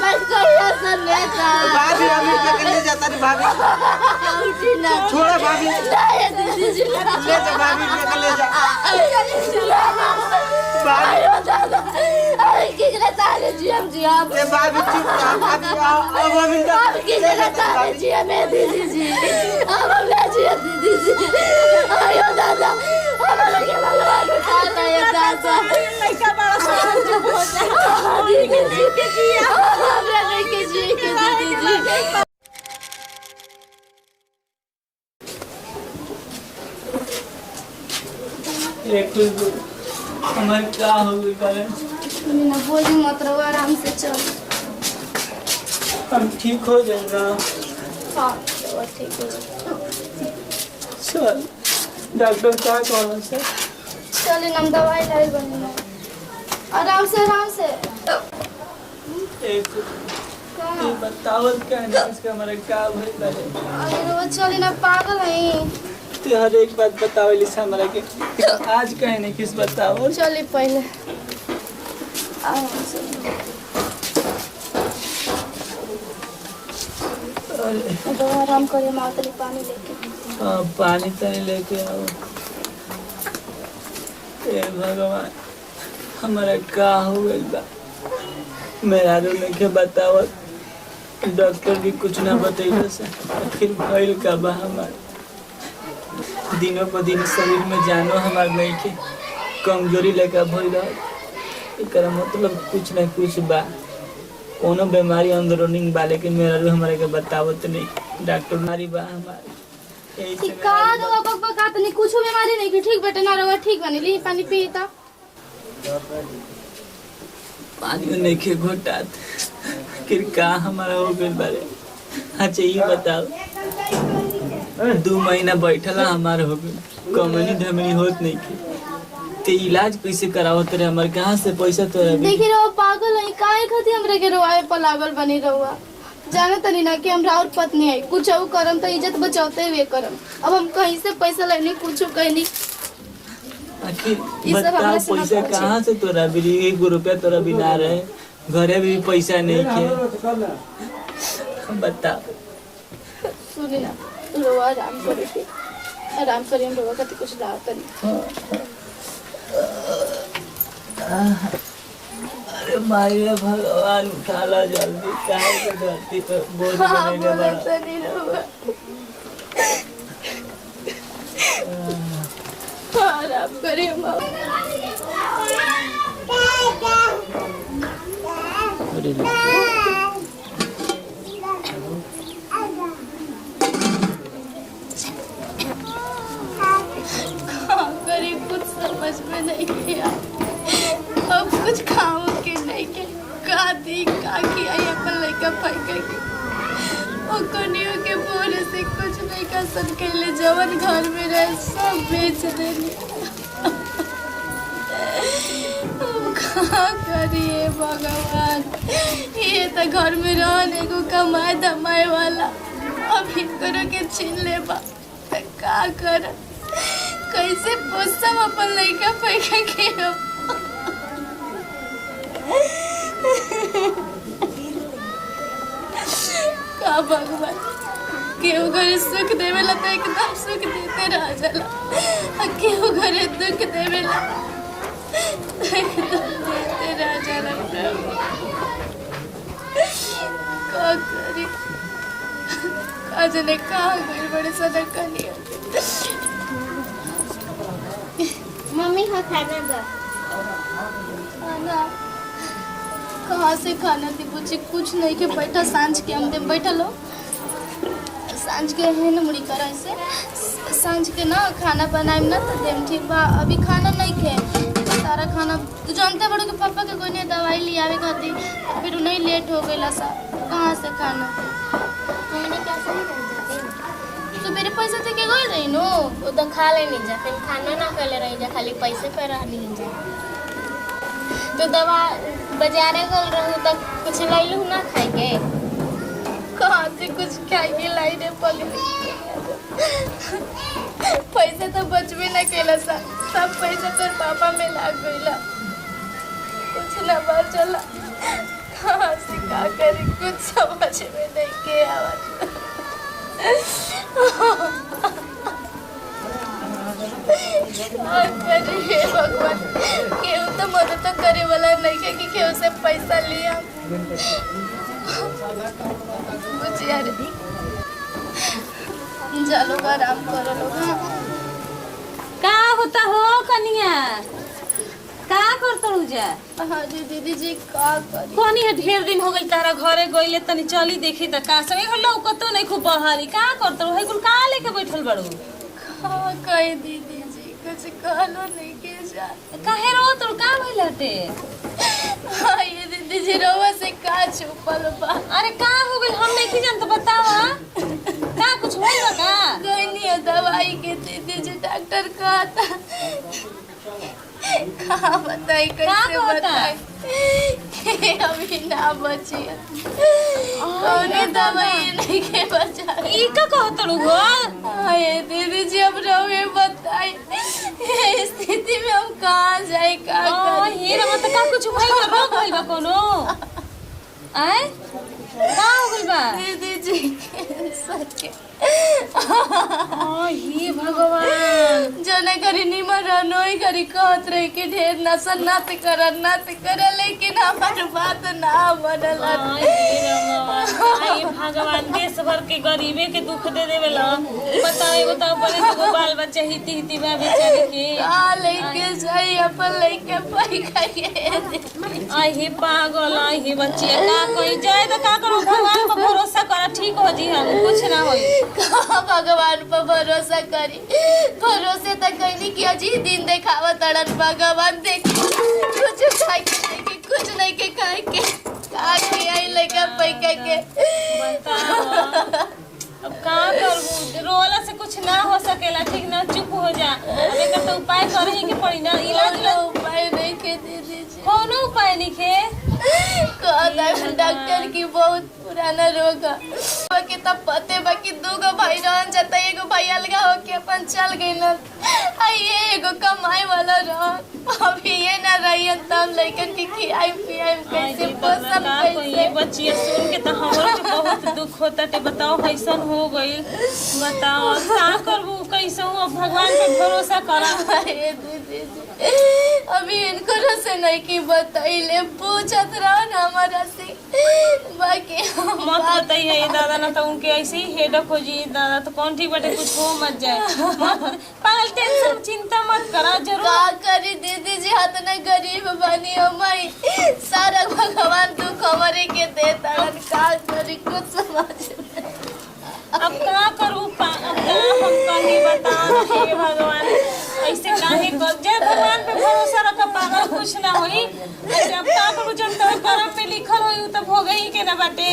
मत कहिए सनेका भाभी अभी तक ले जाता नहीं भाभी उठी ना छोड़ा भाभी नहीं दीदी जी ले जा भाभी ले जा भाभी दादा अरे किसने तारे जी हम ए भाभी चुप रहो भाभी आओ भाभी अब किसने तारे जी हमें दीदी जी अब हमने जी दीदी जी आयो दादा हम लगे भगवान खाता है दादा लड़का बड़ा साहब हो जाए दीदी जी के जी हमरा नहीं के जी के दीदी जी हमारे क्या हो गई करे ना बोली मत रहो आराम से चल हम ठीक हो जाएगा हाँ तो ठीक है सर डॉक्टर क्या कहना सर चलिए हम दवाई लाई बनी आराम से एक ये बताओ क्या है इसका हमारा क्या भइल बारे अरे वो चलिए ना पागल है तो हर एक बात बताओ लिसा हमारा के आज कहे नहीं किस बताओ चलिए पहले आराम से तो आराम करिए मातरी पानी लेके पानी तनी लेके आओ हे भगवान हमारा का हो गइल बा मेरा रो लेके बताओ डॉक्टर भी कुछ ना बतैले से आखिर भइल का बा हमार दिनों पर दिन शरीर में जानो हमार नहीं के कमजोरी लेकर भइल एकरा मतलब कुछ ना कुछ बा कोनो बीमारी अंदरूनी बा लेकिन मेरा रो हमारे के बतावत नहीं डॉक्टर नारी बा हमार का दवा बकबका तनी कुछ बीमारी नहीं कि ठीक बेटा ना रहो ठीक बनी ली पानी पीता पानी नहीं के घोटात फिर का हमारा हो गइल बारे अच्छा ये बताओ 2 महीना बैठला हमार हो गइल कमनी धमनी होत नहीं के ते इलाज कैसे करावत रे हमार कहां से पैसा तो देखी रहो पागल है काहे खाती हमरे के रोए पर लागल बनी रहुआ जाने तनी ना कि हमरा और पत्नी है कुछ और करम तो इज्जत बचाते हुए करम अब हम कहीं से पैसा लेने कुछ कहीं नहीं आखिर बताओ पैसा कहां से तोरा भी 1 रुपया तोरा भी ना रहे घरे भी पैसा नहीं के बता सुनी ना रोआ आराम करिए हम रोआ का कुछ लाओ तनी अरे मारिया भगवान उठाला जल्दी काहे के धरती पे बोझ बनैले बड़ा तनी रोआ आराम करिए माँ अरे कुछ समझ में नहीं किया अब कुछ खाओ के नहीं के का दी का किया अपन लड़का फैके ओ कनियो के बोले से कुछ नहीं का सन के ले जवन घर में रहे सब बेच देनी अब का करिए भगवान ये तो घर में रहने को कमाए धमाए वाला अब करो के छीन ले बा का कर कैसे पोसम अपन लड़का पैका के का भगवान केहू घरे सुख देवेला तो एकदम सुख देते रह जाला केहू घरे दुख देवेला एकदम देते रह जाला का करी आज ने कहा गई बड़े सदा कनिया मम्मी हाँ खाना दो खाना कहाँ से खाना थी पूछे कुछ नहीं के बैठा सांझ के हम दे बैठा लो सांझ के है ना मुड़ी करा से सांझ के ना खाना बनाए ना तो देम ठीक बा अभी खाना नहीं खे सारा खाना तू जानते बड़ो के पापा के कोई ने दवाई ले आवे खाती फिर उन्हें लेट हो गया सा कहाँ से खाना मैंने कैसे नहीं कर देती तो मेरे पैसे थे के गए रही नो वो तो खा ले नहीं जा फिर खाना ना कर ले रही जा खाली पैसे पे रह नहीं जा तो दवा बाजारे गल रहूँ तो कुछ लाई लूँ ना खाएंगे कहाँ से कुछ खाएंगे लाई रे पगली पैसे तो बचबे ना केला सा सब पैसा तो पापा में लाग गईला कुछ ना बात चला कहाँ से का का करी कुछ समझ में नहीं के आवत करी हे भगवान केहू तो मदद तो करे वाला नहीं है कि केहू से पैसा लिया बुझिया रे चलो आराम करो लोग का होता हो कनिया का करत जा हाँ जी दीदी जी का करी कोनी है ढेर दिन हो गई तारा घरे गइले तनी चली देखी त का सब एगो लौकतो नहीं खूब बहारी का करत है कुल का लेके बैठल बड़ू हाँ कही दीदी जी कुछ कहलो नहीं के जा काहे रो तो का भइल हटे हाँ ये दीदी जी रोवा से का छुपल बा अरे का हो गइल हम नहीं जान तो बतावा का कुछ होइल बा का कोई नहीं है दवाई के दीदी जी डॉक्टर कहता का बताई कैसे बताई अभी ना बची कौने दवाई नहीं के बचा ई का कहत हो हाँ ये दीदी जी अब रोवे बताई स्थिति में हम कहाँ जाए का करी ये रे मत का कुछ भइल बा रोग भइल बा कोनो आय का हो गइल बा दीदी जी कैंसर के हे भगवान जने करी निमर नोई करी कहत रहे कि ढेर नशा नत कर लेकिन हमार बात ना बनल आई भगवान देश भर के गरीबे के दुख दे देवेला बताओ एगो तो बड़े एगो बाल बच्चा हिती हिती बा बेचारे के का लेके जाई अपन लेके पाई खाइए आई हे पागल आई हे बच्चिया का कही जाए तो का करो भगवान पर भरोसा कर ठीक हो जी हम कुछ ना होई का भगवान पर भरोसा करी भरोसे तक कहनी कि अजी दिन देखावा तड़न भगवान देख कुछ खाए के कुछ नहीं के खाए के का के आई लेके पैका के बताओ अब का करू रोला से कुछ ना हो सकेला ठीक ना चुप हो जा अबे तो उपाय करे के पड़ी ना इलाज उपाय नहीं के दीदी जी कोनो उपाय नहीं खे कहता है डॉक्टर की बहुत पुराना रोग है के तब पते बाकी दूगो भाई रहन जाता एगो भाई अलगा होके अपन चल गई ना ये एगो कमाए वाला रह अभी ये ना रही तब लेकर के खियाई पियाई कैसे पोषण ये कैसे बच्चिया सुन के तो हमरो के बहुत दुख होता ते बताओ कैसन हो गई बताओ का करबू कैसे हो भगवान पे भरोसा करा अरे दीदी जी अभी इनको से नहीं की बताइले पूछत रहो ना हमारा से बाकी मत बताइए ये दादा ना तो उनके ऐसे ही हेडक हो जी दादा तो कौन ठीक बटे कुछ हो मत जाए मत पागल टेंशन चिंता मत करा जरूर का करी दीदी जी हाथ न गरीब बनी हो मई सारा भगवान दुख हमारे के देता का करी कुछ समझ अब का करूं अब का हम कहीं बता हे भगवान ऐसे काहे कर जय भगवान पे भरोसा रख पागल कुछ ना होई जब का करूं जब तो करम में लिखल होई त हो गई के ना बाटे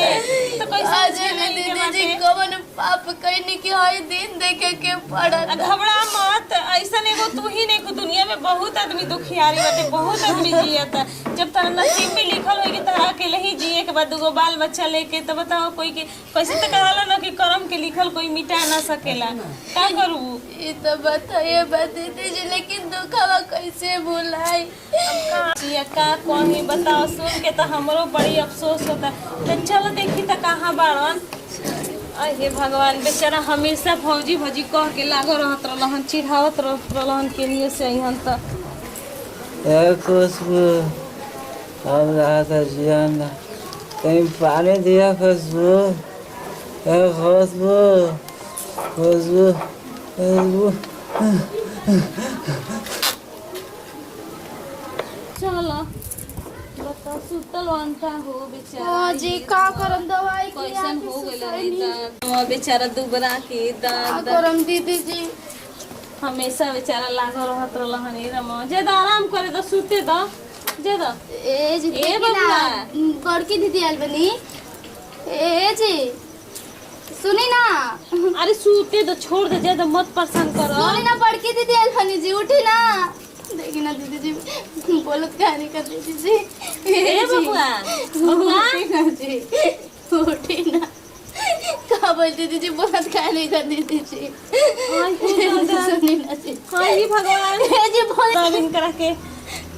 तो कैसे आज दीदी जी कवन पाप कहनी कि हई दिन देखे के पड़त घबरा मत ऐसा एगो तू ही नहीं को दुनिया में बहुत आदमी दुखियारी बाटे बहुत आदमी जियत जब तारा नसीब में लिखल होई कि तारा अकेले ही जिए के बाद दुगो बाल बच्चा लेके तो बताओ कोई के कैसे तो कहला ना कि करम के लिखल कोई मिटा ना सकेला का करू ये तो बताइए दीदी जी लेकिन दुखवा कैसे भुलाई जिया का कहीं बताओ सुन के तो हमरो बड़ी अफसोस होता तो चलो देखी तो कहाँ बाड़न हे भगवान बेचारा हमेशा फौजी भौजी कह के लागो रहत रहन चिढ़ावत रहन के लिए से अहन तो खुशबू हम रहा था जियान कहीं पानी दिया खुशबू खुशबू खुशबू खुशबू चलो बताओ सुतल अंता हो बेचारा हाँ जी का करम दवाई के कैसन हो गइल रे बेचारा दुबरा के दांत करम दीदी जी हमेशा बेचारा लागो रहत रहन रे रमा जे आराम करे तो सुते दो जे दो ए जी ए बबुआ बड़की दीदी आइल बनी ए जी सुनी ना अरे सूते तो छोड़ दे ज्यादा मत परेशान करो सुनी ना बड़की दीदी आइल बनी जी उठी ना देखी ना दीदी जी बोलत कहानी कर दीदी जी ए बबुआ बबुआ उठी ना जी उठी ना का बोल दीदी जी बोलत कहानी कर दीदी जी सुनी ना जी हां ही भगवान ए जी बोल दाबिन करा के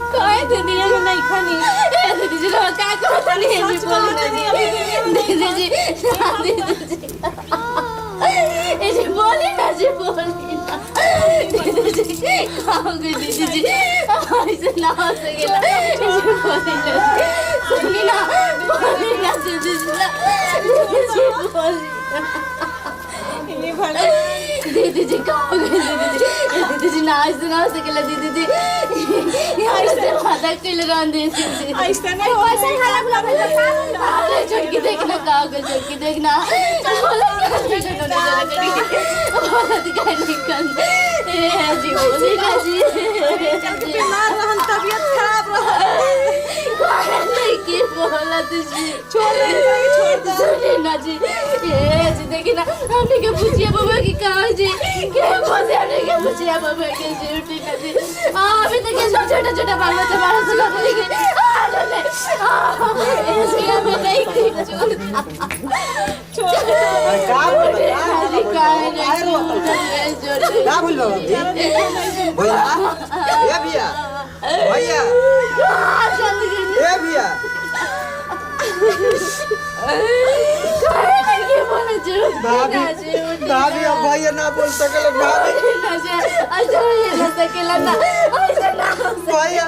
काय दीदी दुनिया में नहीं खानी ए दीदी जी का करत नहीं है जी बोल ना जी ना हो सकेला सुनी ना बोली ना दीदी जी बोली ये भगवान दीदी जी कहाँ गए दीदी जी ना ऐसे ना हो सकेला दीदी जी यहाँ से माता किल रहा दीदी जी ऐसा नहीं हो ऐसा ही हालत लग रहा अरे छुटकी देखना कहाँ गए छुटकी देखना बोला दिखाई निकल जी बोली ना जी बीमार रहन तबीयत खराब रहन की बोला तुझे छोड़ दे सुने ना जी ये जी देखी ना हमने के पूछिए बाबा की कहाँ जी क्या बोले हमने के पूछिए बाबा के जी उठी ना जी अभी तक ये छोटा छोटा बाल बच्चा बाहर से कर लेंगे इसकी हमें नहीं छोड़ दे क्या बोल बाबा भैया ए भैया भैया ए भैया भाभी अब भैया ना बोल सकल भाभी भैया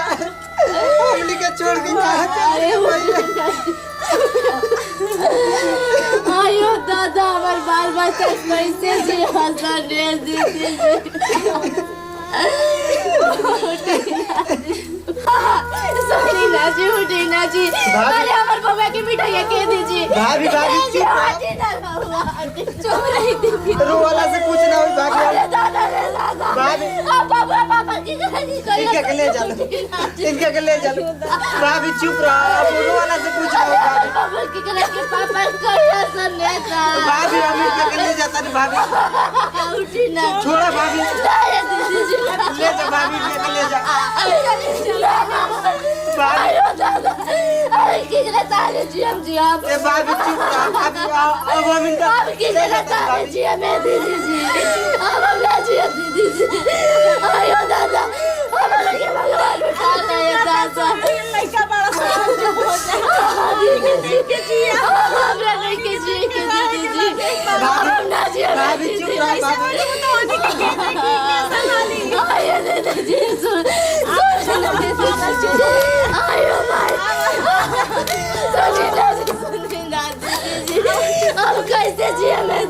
हमनी के छोड़ के कहाँ चले भैया आयो दादा हमार बाल बच्चा कैसे जी हंसा दे दीदी सोनी ना जी उठी ना जी अरे हमार बबा की मिठाई के दीजिए भाभी भाभी चुप रही दीदी रोवाला से कुछ ना हुई भाभी अरे दादा रे दादा भाभी पापा की कहानी इनके के ले चलो इनके के ले चलो भाभी चुप रहो रोवाला से कुछ ना हुई भाभी पापा की कहानी के पापा कहिया सुने का भाभी हम इनके के ले जाता नहीं भाभी उठी ना छोड़ा भाभी दीदी जी ले जा भाभी इनके के ले जा भाभी अरे की तारे जी हम ए भाभी चुप रहो भाभी अब हम इनका अब की तारे जी हमें दीदी जी अब मैं जी दीदी जी आयो दादा हमारे के भगवान उठा ले दादा लड़का बड़ा साहब चुप हो जा दीदी जी के जी हमरा नहीं के जी के दीदी जी हम ना जी भाभी चुप रहो भाभी आयो दीदी जी सुन आयो भाई सुनी ना दीदी जी अब कैसे जी हमें